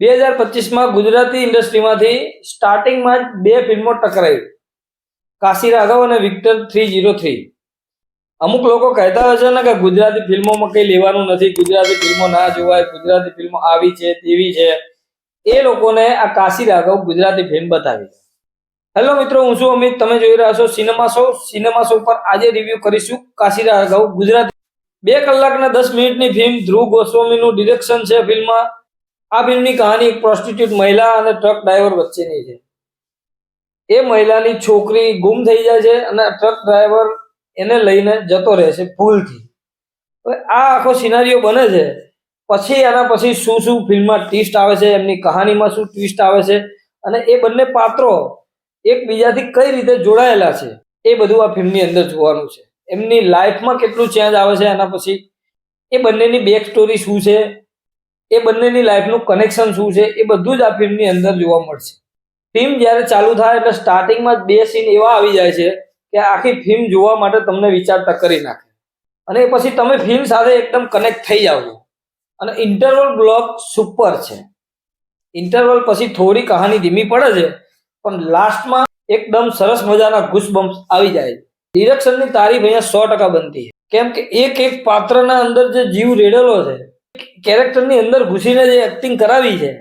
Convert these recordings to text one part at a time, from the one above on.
2025માં ગુજરાતી ઇન્ડસ્ટ્રીમાંથી સ્ટાર્ટિંગમાં જ બે ફિલ્મો ટકરાઈ, કાશી રાઘવ અને વિક્ટર 303. અમુક લોકો કહેતા હોય છે ને કે ગુજરાતી ફિલ્મોમાં કંઈ લેવાનું નથી, ગુજરાતી ફિલ્મો ના જોવાય, ગુજરાતી ફિલ્મો આવી છે તેવી છે. એ લોકોને આ કાશી રાઘવ ગુજરાતી ફિલ્મ બતાવી. હેલો મિત્રો, હું છું અમિત, તમે જોઈ રહ્યા છો સિનેમા શો. સિનેમા શો પર આજે રિવ્યુ કરીશું કાશી રાઘવ ગુજરાતી. 2 કલાકના 10 મિનિટની ફિલ્મ, ધ્રુવ ગોસ્વામીનું ડિરેક્શન છે ફિલ્મમાં. આ ફિલ્મની કહાની એક પ્રોસ્ટિટ્યુટ મહિલા અને ટ્રક ડ્રાઈવર વચ્ચેની છે. એ મહિલાની છોકરી ગુમ થઈ જાય છે અને ટ્રક ડ્રાઈવર એને લઈને જતો રહે છે ભૂલથી. હવે આ આખો સિનારીઓ બને છે. પછી એના પછી શું શું ફિલ્મમાં ટ્વિસ્ટ આવે છે, એમની કહાનીમાં શું ટ્વિસ્ટ આવે છે અને એ બંને પાત્રો એકબીજાથી કઈ રીતે જોડાયેલા છે, એ બધું આ ફિલ્મની અંદર જોવાનું છે. એમની લાઈફમાં કેટલું ચેન્જ આવે છે એના પછી, એ બંનેની બેક સ્ટોરી શું છે, એ બંનેની લાઈફનું કનેક્શન શું છે, એ બધું જ આ ફિલ્મની અંદર જોવા મળશે. ફિલ્મ જ્યારે ચાલુ થાય એટલે સ્ટાર્ટિંગમાં જ 2 સીન એવા આવી જાય છે કે આખી ફિલ્મ જોવા માટે તમને વિચારતા કરી નાખે અને પછી તમે ફિલ્મ સાથે એકદમ કનેક્ટ થઈ જાવ છો. અને ઇન્ટરવલ બ્લોક સુપર છે. ઇન્ટરવલ પછી થોડી કહાની ધીમી પડે છે, પણ લાસ્ટમાં એકદમ સરસ મજાના ગુસબમ્પ્સ આવી જાય છે. ડિરેક્શનની તારીફ અહીંયા 100% બનતી છે, કેમ કે એક એક પાત્રના અંદર જે જીવ રેડેલો છે, કેરેક્ટરની અંદર ઘૂસીને જે એક્ટિંગ કરાવી છે,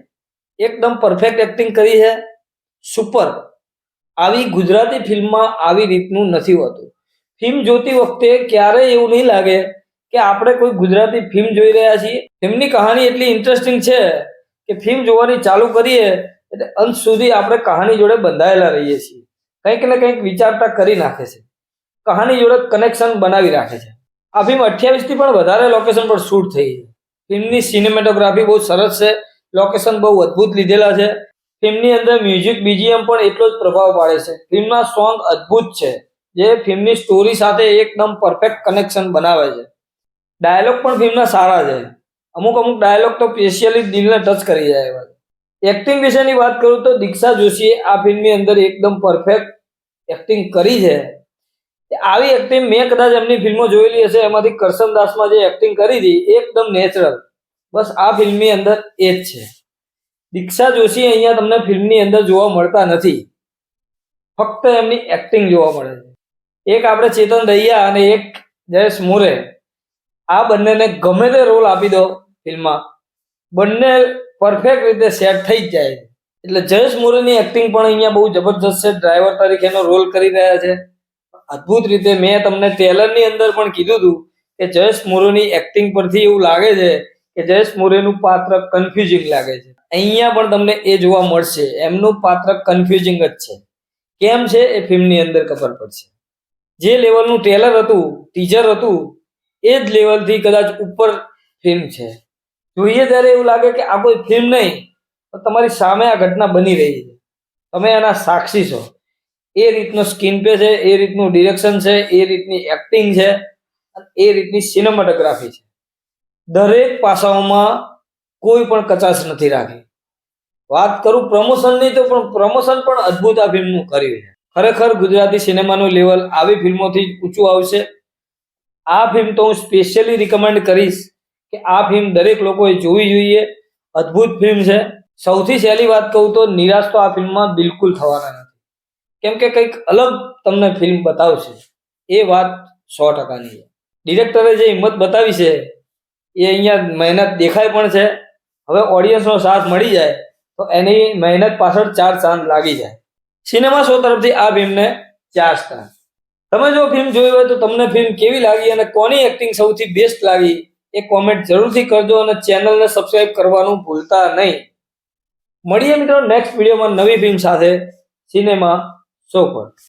એકદમ પરફેક્ટ એક્ટિંગ કરી છે. સુપર. આવી ગુજરાતી ફિલ્મમાં આવી રીતનું નથી હોતું. ફિલ્મ જોતી વખતે ક્યારેય એવું નહીં લાગે કે આપણે કોઈ ગુજરાતી ફિલ્મ જોઈ રહ્યા છીએ. ફિલ્મની કહાની એટલી ઇન્ટરેસ્ટિંગ છે કે ફિલ્મ જોવાની ચાલુ કરીએ એટલે અંત સુધી આપણે કહાની જોડે બંધાયેલા રહીએ છીએ. કંઈક ને કંઈક વિચારતા કરી નાખે છે, કહાની જોડે કનેક્શન બનાવી રાખે છે. આ ફિલ્મ 28 થી પણ વધારે લોકેશન પર શૂટ થઈ છે. ફિલ્મની સિનેમેટોગ્રાફી બહુ સરસ છે, લોકેશન બહુ અદ્ભુત લીધેલા છે. ફિલ્મની અંદર મ્યુઝિક બીજીએમ પણ એટલો જ પ્રભાવ પાડે છે. ફિલ્મના સોંગ અદ્ભુત છે, જે ફિલ્મની સ્ટોરી સાથે એકદમ પરફેક્ટ કનેક્શન બનાવે છે. ડાયલોગ પણ ફિલ્મના સારા છે. અમુક ડાયલોગ તો સ્પેશિયલી દિલને ટચ કરી જાય એવા છે. એક્ટિંગ વિશેની વાત કરું તો દીક્ષા જોશીએ આ ફિલ્મની અંદર એકદમ પરફેક્ટ એક્ટિંગ કરી છે. આવી એક્ટિંગ મેં કદાચ એમની ફિલ્મો જોયેલી હશે, એમાંથી કરશન દાસમાં જે એક્ટિંગ કરી હતી એકદમ નેચરલ, બસ આ ફિલ્મની અંદર એ જ છે. દીક્ષા જોશી અહીંયા તમને ફિલ્મની અંદર જોવા મળતા નથી, ફક્ત એમની એક્ટિંગ જોવા મળે છે. એક આપણે ચેતન દહિયા અને એક જયેશ મોરે, આ બંનેને ગમે તે રોલ આપી દો ફિલ્મમાં, બંને પરફેક્ટ રીતે સેટ થઈ જ જાય છે. એટલે જયેશ મોરેની એક્ટિંગ પણ અહીંયા બહુ જબરજસ્ત છે. ડ્રાઈવર તરીકેનો રોલ કરી રહ્યા છે અદ્ભુત રીતે. મેં તમને ટ્રેલરની અંદર પણ કીધું હતું કે જયેશ મોરેની એક્ટિંગ પરથી એવું લાગે છે કે જયેશ મોરેનું પાત્ર કન્ફ્યુઝિંગ લાગે છે. અહીંયા પણ તમને એ જોવા મળશે, એમનું પાત્ર કન્ફ્યુઝિંગ જ છે. કેમ છે એ ફિલ્મની અંદર ખબર પડશે. જે લેવલનું ટ્રેલર હતું, ટીઝર હતું, એ જ લેવલથી કદાચ ઉપર ફિલ્મ છે. જોઈએ ત્યારે એવું લાગે કે આ કોઈ ફિલ્મ નહીં, પણ તમારી સામે આ ઘટના બની રહી છે, તમે એના સાક્ષી છો. એ રીતનો સ્ક્રીન પ્લે છે, એ રીતનું ડિરેક્શન છે, એ રીતની એક્ટિંગ છે, એ રીતની સિનેમેટોગ્રાફી છે. દરેક પાસાઓમાં કોઈ પણ કચાશ નથી રાખી. વાત કરું પ્રમોશનની તો પણ પ્રમોશન પણ અદ્ભુત આ ફિલ્મનું કર્યું છે. ખરેખર ગુજરાતી સિનેમાનું લેવલ આવી ફિલ્મોથી ઊંચું આવશે. આ ફિલ્મ તો હું સ્પેશિયલી રિકમેન્ડ કરીશ કે આ ફિલ્મ દરેક લોકોએ જોવી જોઈએ. અદ્ભુત ફિલ્મ છે. સૌથી સહેલી વાત કહું તો નિરાશ તો આ ફિલ્મમાં બિલકુલ થવાના નથી, કેમ કે કંઈક અલગ તમને ફિલ્મ બતાવશે, એ વાત 100%ની છે. ડિરેક્ટરે જે હિંમત બતાવી છે એ અહીંયા મહેનત દેખાય પણ છે. હવે ઓડિયન્સનો સાથ મળી જાય તો એની મહેનત પાછળ 4 ચાંદ લાગી જાય. સિનેમા શો તરફથી આ ફિલ્મને 4 સ્ટાર. તમે જો ફિલ્મ જોઈ હોય તો તમને ફિલ્મ કેવી લાગી અને કોની એક્ટિંગ સૌથી બેસ્ટ લાગી એ કોમેન્ટ જરૂરથી કરજો અને ચેનલને સબસ્ક્રાઇબ કરવાનું ભૂલતા નહીં. મળીએ મિત્રો નેક્સ્ટ વિડીયોમાં નવી ફિલ્મ સાથે સિનેમા શો પર.